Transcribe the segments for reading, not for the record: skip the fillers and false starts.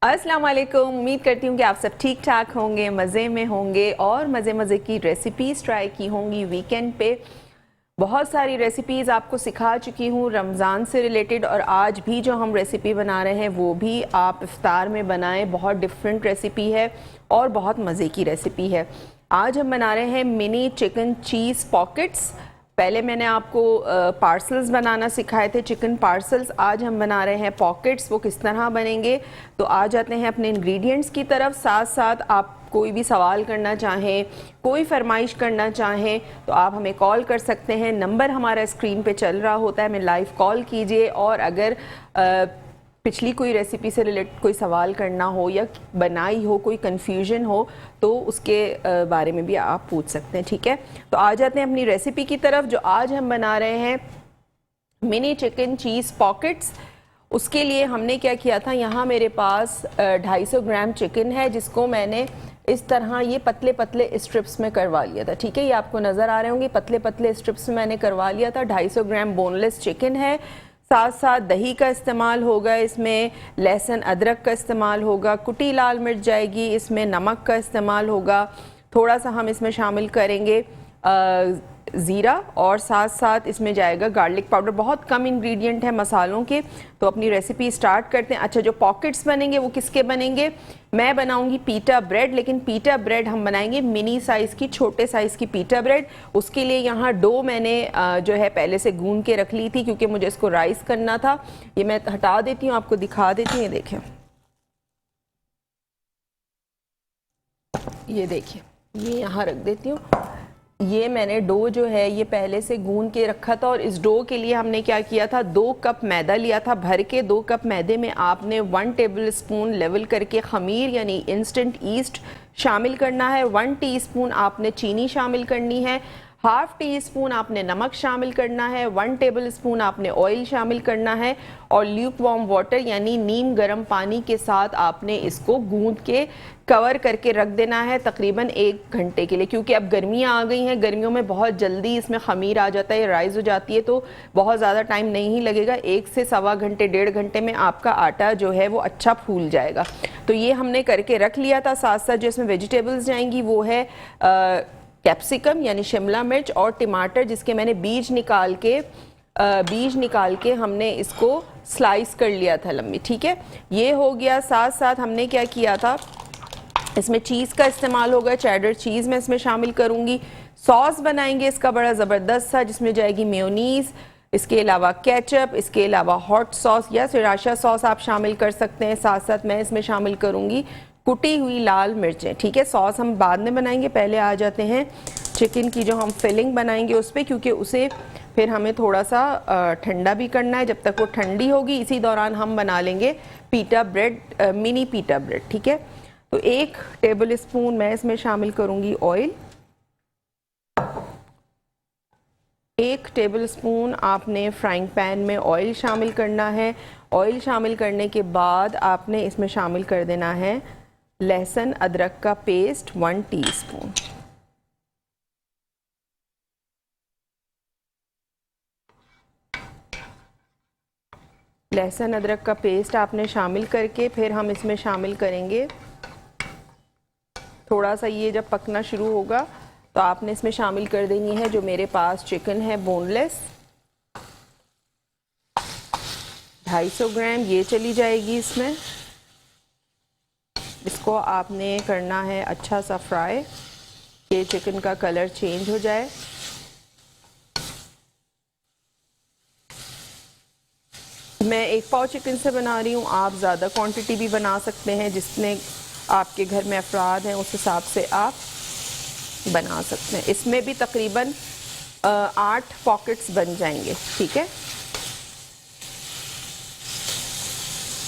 अस्सलाम वालेकुम। उम्मीद करती हूँ कि आप सब ठीक ठाक होंगे, मज़े में होंगे और मज़े की रेसिपीज़ ट्राई की होंगी। वीकेंड पे बहुत सारी रेसिपीज़ आपको सिखा चुकी हूँ रमज़ान से रिलेटेड, और आज भी जो हम रेसिपी बना रहे हैं वो भी आप इफ्तार में बनाएं। बहुत डिफरेंट रेसिपी है और बहुत मज़े की रेसिपी है। आज हम बना रहे हैं मिनी चिकन चीज़ पॉकेट्स। पहले मैंने आपको पार्सल्स बनाना सिखाए थे, चिकन पार्सल्स। आज हम बना रहे हैं पॉकेट्स। वो किस तरह बनेंगे, तो आ जाते हैं अपने इंग्रेडिएंट्स की तरफ। साथ साथ आप कोई भी सवाल करना चाहें, कोई फरमाइश करना चाहें तो आप हमें कॉल कर सकते हैं। नंबर हमारा स्क्रीन पे चल रहा होता है, हमें लाइव कॉल कीजिए। और अगर पिछली कोई रेसिपी से रिलेटेड कोई सवाल करना हो या बनाई हो, कोई कन्फ्यूजन हो, तो उसके बारे में भी आप पूछ सकते हैं। ठीक है, तो आ जाते हैं अपनी रेसिपी की तरफ। जो आज हम बना रहे हैं मिनी चिकन चीज़ पॉकेट्स, उसके लिए हमने क्या किया था, यहाँ मेरे पास 250 ग्राम चिकन है, जिसको मैंने इस तरह ये पतले पतले स्ट्रिप्स में करवा लिया था। ठीक है, ये आपको नज़र आ रहे होंगे, पतले पतले स्ट्रिप्स में मैंने करवा लिया था। 250 ग्राम बोनलेस चिकन है। साथ साथ दही का इस्तेमाल होगा, इसमें लहसुन अदरक का इस्तेमाल होगा, कुटी लाल मिर्च जाएगी, इसमें नमक का इस्तेमाल होगा, थोड़ा सा हम इसमें शामिल करेंगे ज़ीरा, और साथ साथ इसमें जाएगा गार्लिक पाउडर। बहुत कम इंग्रेडिएंट है मसालों के। तो अपनी रेसिपी स्टार्ट करते हैं। अच्छा, जो पॉकेट्स बनेंगे वो किसके बनेंगे? मैं बनाऊंगी पीटा ब्रेड, लेकिन पीटा ब्रेड हम बनाएंगे मिनी साइज़ की, छोटे साइज़ की पीटा ब्रेड। उसके लिए यहाँ डो मैंने जो है पहले से गूंद के रख ली थी, क्योंकि मुझे इसको राइस करना था। ये मैं हटा देती हूँ, आपको दिखा देती हूँ। ये देखें, ये देखिए, ये यहाँ रख देती हूँ। ये मैंने डो जो है ये पहले से गूंद के रखा था, और इस डो के लिए हमने क्या किया था, 2 कप मैदा लिया था भर के। 2 कप मैदे में आपने 1 टेबल स्पून लेवल करके खमीर यानी इंस्टेंट ईस्ट शामिल करना है। 1 टीस्पून आपने चीनी शामिल करनी है। 1/2 टीस्पून आपने नमक शामिल करना है। 1 टेबल स्पून आपने ऑयल शामिल करना है, और ल्यूक वार्म वाटर यानी नीम गर्म पानी के साथ आपने इसको गूंद के कवर करके रख देना है तकरीबन 1 घंटे के लिए। क्योंकि अब गर्मियाँ आ गई हैं, गर्मियों में बहुत जल्दी इसमें खमीर आ जाता है, राइज हो जाती है, तो बहुत ज़्यादा टाइम नहीं लगेगा। 1 से सवा घंटे, 1.5 घंटे में आपका आटा जो है वो अच्छा फूल जाएगा। तो ये हमने करके रख लिया था। साथ साथ जो इसमें वेजिटेबल्स जाएंगी वो है कैप्सिकम यानी शिमला मिर्च, और टमाटर जिसके मैंने बीज निकाल के हमने इसको स्लाइस कर लिया था लंबी। ठीक है, ये हो गया। साथ साथ हमने क्या किया था, इसमें चीज़ का इस्तेमाल होगा, चेडर चीज़ मैं इसमें शामिल करूंगी। सॉस बनाएंगे इसका बड़ा ज़बरदस्त सा, जिसमें जाएगी मेयोनीज़, इसके अलावा केचप, इसके अलावा हॉट सॉस या सिराशा सॉस आप शामिल कर सकते हैं। साथ साथ मैं इसमें शामिल करूंगी कुटी हुई लाल मिर्चें। ठीक है, सॉस हम बाद में बनाएंगे, पहले आ जाते हैं चिकन की जो हम फिलिंग बनाएंगे उस पर, क्योंकि उसे फिर हमें थोड़ा सा ठंडा भी करना है। जब तक वो ठंडी होगी, इसी दौरान हम बना लेंगे पीटा ब्रेड, मिनी पीटा ब्रेड। ठीक है, तो 1 टेबल स्पून मैं इसमें शामिल करूंगी ऑयल। 1 टेबल स्पून आपने फ्राइंग पैन में ऑयल शामिल करना है। ऑयल शामिल करने के बाद आपने इसमें शामिल कर देना है लहसुन अदरक का पेस्ट 1 टीस्पून। लहसुन अदरक का पेस्ट आपने शामिल करके फिर हम इसमें शामिल करेंगे थोड़ा सा, ये जब पकना शुरू होगा तो आपने इसमें शामिल कर देनी है जो मेरे पास चिकन है बोनलेस, 250 ग्राम ये चली जाएगी इसमें। इसको आपने करना है अच्छा सा फ्राई, ये चिकन का कलर चेंज हो जाए। मैं 1 पाव चिकन से बना रही हूँ, आप ज़्यादा क्वांटिटी भी बना सकते हैं, जितने आपके घर में अफराद हैं उस हिसाब से आप बना सकते हैं। इसमें भी तकरीबन 8 पॉकेट्स बन जाएंगे। ठीक है,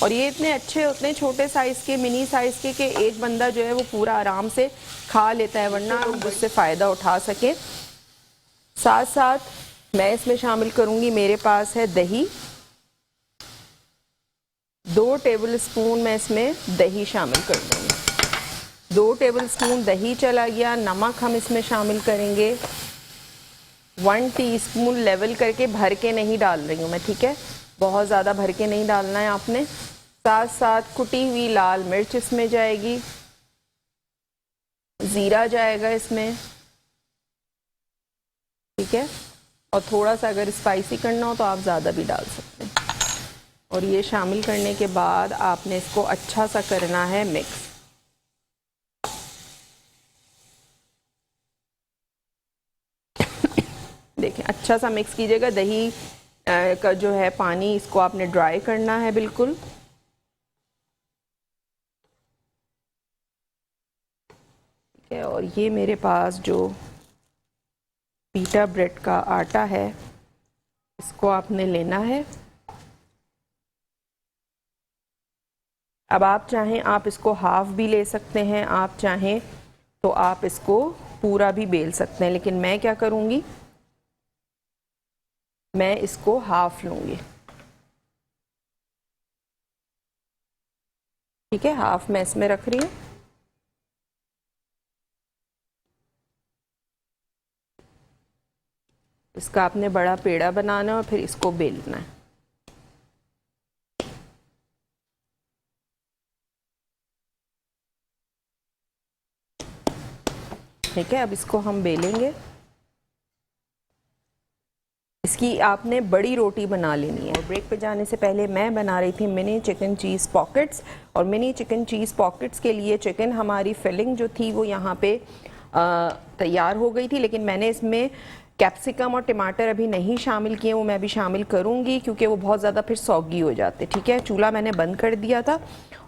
और ये इतने अच्छे, उतने छोटे साइज़ के, मिनी साइज़ के कि एक बंदा जो है वो पूरा आराम से खा लेता है, वरना लोग उससे फ़ायदा उठा सकें। साथ साथ मैं इसमें शामिल करूँगी, मेरे पास है दही, 2 टेबल स्पून मैं इसमें दही शामिल कर दूँगी। 2 टेबल स्पून दही चला गया। नमक हम इसमें शामिल करेंगे 1 टीस्पून, लेवल करके, भर के नहीं डाल रही हूँ मैं। ठीक है, बहुत ज़्यादा भर के नहीं डालना है आपने। साथ साथ कुटी हुई लाल मिर्च इसमें जाएगी, ज़ीरा जाएगा इसमें, ठीक है। और थोड़ा सा अगर स्पाइसी करना हो तो आप ज़्यादा भी डाल सकते हैं। और ये शामिल करने के बाद आपने इसको अच्छा सा करना है मिक्स। देखें अच्छा सा मिक्स कीजिएगा। दही का जो है पानी इसको आपने ड्राई करना है बिल्कुल। ठीक है। और ये मेरे पास जो पीटा ब्रेड का आटा है इसको आपने लेना है। अब आप चाहें आप इसको हाफ भी ले सकते हैं, आप चाहें तो आप इसको पूरा भी बेल सकते हैं, लेकिन मैं क्या करूँगी, मैं इसको हाफ लूँगी। ठीक है, हाफ मैं इसमें रख रही हूँ। इसका आपने बड़ा पेड़ा बनाना है और फिर इसको बेलना है। ठीक है, अब इसको हम बेलेंगे। इसकी आपने बड़ी रोटी बना लेनी है। ब्रेक पे जाने से पहले मैं बना रही थी मिनी चिकन चीज़ पॉकेट्स, और मिनी चिकन चीज़ पॉकेट्स के लिए चिकन हमारी फिलिंग जो थी वो यहाँ पे तैयार हो गई थी, लेकिन मैंने इसमें कैप्सिकम और टमाटर अभी नहीं शामिल किए, वो मैं अभी शामिल करूँगी क्योंकि वो बहुत ज़्यादा फिर सौगी हो जाते। ठीक है, चूल्हा मैंने बंद कर दिया था।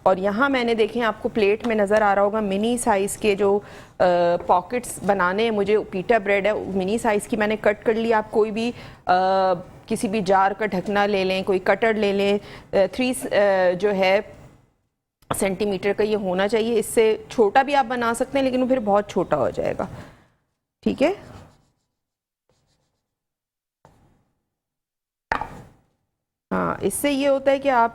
और यहाँ मैंने देखें, आपको प्लेट में नज़र आ रहा होगा मिनी साइज़ के जो पॉकेट्स बनाने हैं मुझे। पीटा ब्रेड है, मिनी साइज़ की मैंने कट कर ली। आप कोई भी किसी भी जार का ढकना ले लें, कोई कटर ले लें, 3 जो है सेंटीमीटर का ये होना चाहिए। इससे छोटा भी आप बना सकते हैं लेकिन वो फिर बहुत छोटा हो जाएगा। ठीक है, हाँ, इससे ये होता है कि आप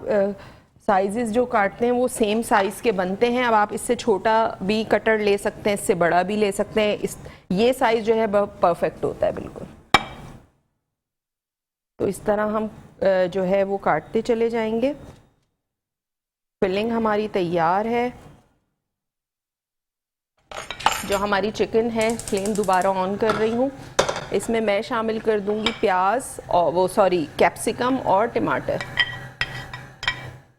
साइजेस जो काटते हैं वो सेम साइज़ के बनते हैं। अब आप इससे छोटा भी कटर ले सकते हैं, इससे बड़ा भी ले सकते हैं। ये साइज़ जो है परफेक्ट होता है बिल्कुल। तो इस तरह हम जो है वो काटते चले जाएंगे। फिलिंग हमारी तैयार है। जो हमारी चिकन है, फ्लेम दोबारा ऑन कर रही हूँ। इसमें मैं शामिल कर दूंगी प्याज और कैप्सिकम और टमाटर।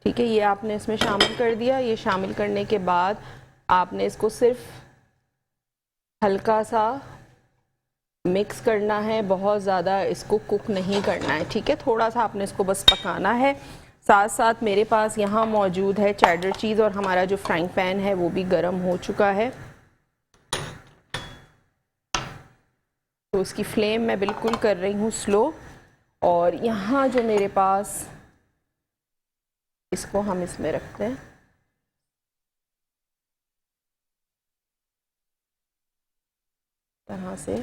ठीक है, ये आपने इसमें शामिल कर दिया। ये शामिल करने के बाद आपने इसको सिर्फ हल्का सा मिक्स करना है, बहुत ज़्यादा इसको कुक नहीं करना है। ठीक है, थोड़ा सा आपने इसको बस पकाना है। साथ साथ मेरे पास यहाँ मौजूद है चेडर चीज़, और हमारा जो फ्राइंग पैन है वो भी गर्म हो चुका है। तो उसकी फ्लेम मैं बिल्कुल कर रही हूँ स्लो। और यहाँ जो मेरे पास, इसको हम इसमें रखते हैं। तरह से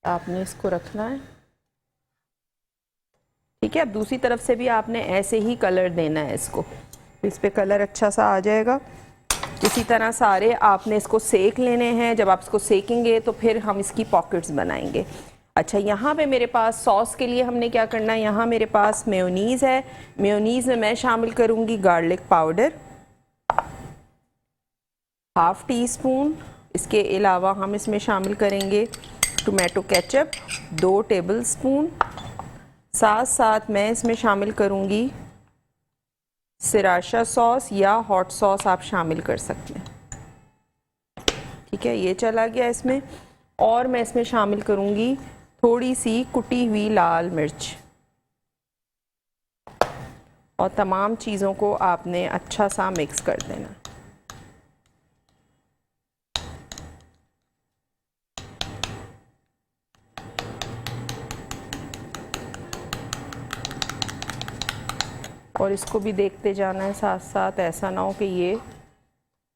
आपने इसको रखना है। ठीक है, अब दूसरी तरफ से भी आपने ऐसे ही कलर देना है इसको, इस पे कलर अच्छा सा आ जाएगा। इसी तरह सारे आपने इसको सेक लेने हैं। जब आप इसको सेकेंगे तो फिर हम इसकी पॉकेट्स बनाएंगे। अच्छा, यहाँ पे मेरे पास सॉस के लिए हमने क्या करना है, यहाँ मेरे पास मेयोनीज़ है। मेयोनीज़ में मैं शामिल करूँगी गार्लिक पाउडर, ½ टीस्पून। इसके अलावा हम इसमें शामिल करेंगे टोमेटो केचप 2 टेबलस्पून। साथ साथ मैं इसमें शामिल करूँगी सिराशा सॉस या हॉट सॉस आप शामिल कर सकते हैं। ठीक है, ये चला गया इसमें। और मैं इसमें शामिल करूँगी थोड़ी सी कुटी हुई लाल मिर्च। और तमाम चीज़ों को आपने अच्छा सा मिक्स कर देना। और इसको भी देखते जाना है साथ साथ, ऐसा ना हो कि ये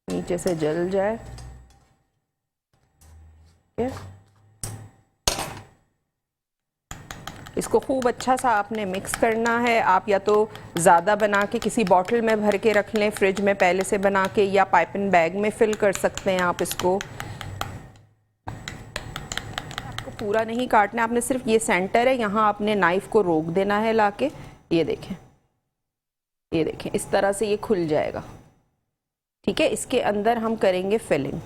नीचे से जल जाए। ठीक है, इसको खूब अच्छा सा आपने मिक्स करना है। आप या तो ज़्यादा बना के किसी बॉटल में भर के रख लें फ्रिज में पहले से बना के, या पाइपिंग बैग में फिल कर सकते हैं आप इसको। आपको पूरा नहीं काटना है, आपने सिर्फ ये सेंटर है, यहाँ आपने नाइफ को रोक देना है लाके। ये देखें, ये देखें, इस तरह से ये खुल जाएगा। ठीक है, इसके अंदर हम करेंगे फिलिंग।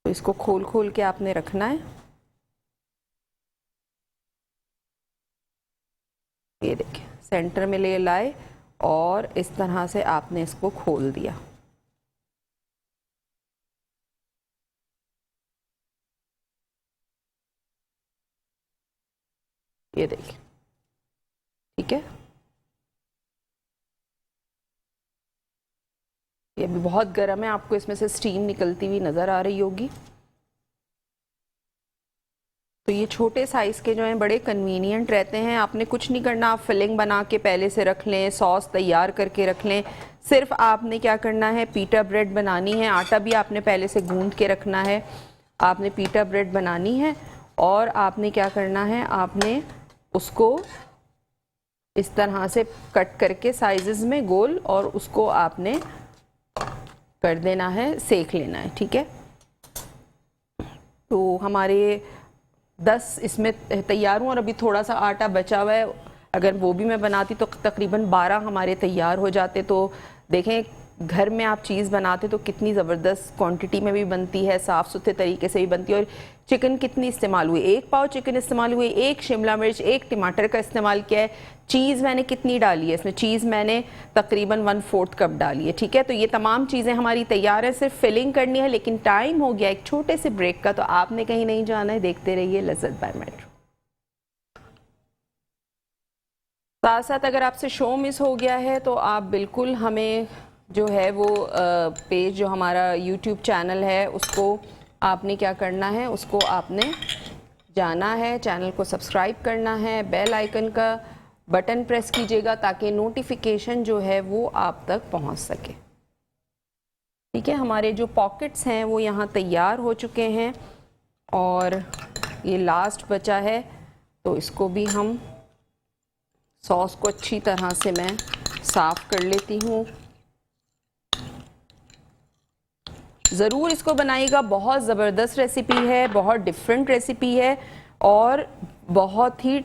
तो इसको खोल खोल के आपने रखना है। ये देखें, सेंटर में ले लाए और इस तरह से आपने इसको खोल दिया। ये देखिए, ठीक है। ये भी बहुत गर्म है, आपको इसमें से स्टीम निकलती हुई नज़र आ रही होगी। तो ये छोटे साइज़ के जो हैं बड़े कन्वीनियंट रहते हैं। आपने कुछ नहीं करना, आप फिलिंग बना के पहले से रख लें, सॉस तैयार करके रख लें। सिर्फ आपने क्या करना है, पीटा ब्रेड बनानी है। आटा भी आपने पहले से गूंद के रखना है। आपने पीटा ब्रेड बनानी है और आपने क्या करना है, आपने उसको इस तरह से कट करके साइजेस में गोल, और उसको आपने कर देना है, सेक लेना है। ठीक है, तो हमारे 10 इसमें तैयार हुआ और अभी थोड़ा सा आटा बचा हुआ है। अगर वो भी मैं बनाती तो तकरीबन 12 हमारे तैयार हो जाते। तो देखें, घर में आप चीज़ बनाते तो कितनी ज़बरदस्त क्वांटिटी में भी बनती है, साफ़ सुथरे तरीके से भी बनती है। और चिकन कितनी इस्तेमाल हुई, 1 पाव चिकन इस्तेमाल हुई, 1 शिमला मिर्च, 1 टमाटर का इस्तेमाल किया है। चीज़ मैंने कितनी डाली है इसमें, चीज़ मैंने तकरीबन 1/4 कप डाली है। ठीक है, तो ये तमाम चीज़ें हमारी तैयार है, सिर्फ फिलिंग करनी है। लेकिन टाइम हो गया एक छोटे से ब्रेक का, तो आपने कहीं नहीं जाना है, देखते रहिए लज़्ज़त बाय मेट्रो। साथ साथ अगर आपसे शो मिस हो गया है तो आप बिल्कुल हमें जो है वो पेज, जो हमारा यूट्यूब चैनल है, उसको आपने क्या करना है, उसको आपने जाना है, चैनल को सब्सक्राइब करना है, बेल आइकन का बटन प्रेस कीजिएगा ताकि नोटिफिकेशन जो है वो आप तक पहुंच सके। ठीक है, हमारे जो पॉकेट्स हैं वो यहाँ तैयार हो चुके हैं और ये लास्ट बचा है, तो इसको भी हम सॉस को अच्छी तरह से मैं साफ़ कर लेती हूँ। ज़रूर इसको बनाइएगा, बहुत ज़बरदस्त रेसिपी है, बहुत डिफरेंट रेसिपी है और बहुत ही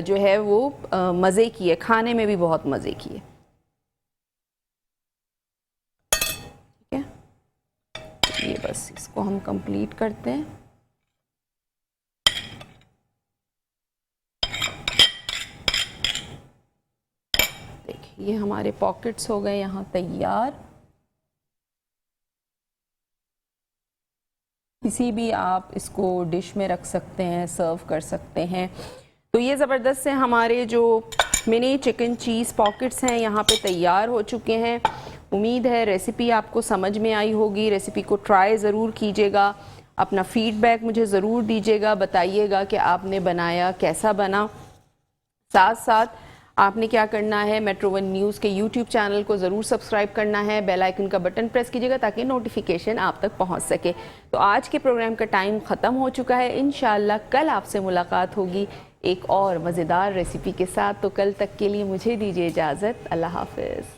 जो है वो मज़े की है, खाने में भी बहुत मज़े की है। ठीक है, ये बस इसको हम कंप्लीट करते हैं। देखिए, ये हमारे पॉकेट्स हो गए यहाँ तैयार। किसी भी आप इसको डिश में रख सकते हैं, सर्व कर सकते हैं। तो ये ज़बरदस्त से हमारे जो मिनी चिकन चीज़ पॉकेट्स हैं यहाँ पे तैयार हो चुके हैं। उम्मीद है रेसिपी आपको समझ में आई होगी। रेसिपी को ट्राई ज़रूर कीजिएगा, अपना फीडबैक मुझे ज़रूर दीजिएगा, बताइएगा कि आपने बनाया कैसा बना। साथ साथ आपने क्या करना है, मेट्रो 1 न्यूज़ के यूट्यूब चैनल को ज़रूर सब्सक्राइब करना है, बेल आइकन का बटन प्रेस कीजिएगा ताकि नोटिफिकेशन आप तक पहुंच सके। तो आज के प्रोग्राम का टाइम ख़त्म हो चुका है। इंशाल्लाह कल आपसे मुलाकात होगी एक और मज़ेदार रेसिपी के साथ। तो कल तक के लिए मुझे दीजिए इजाज़त। अल्लाह हाफ़िज़।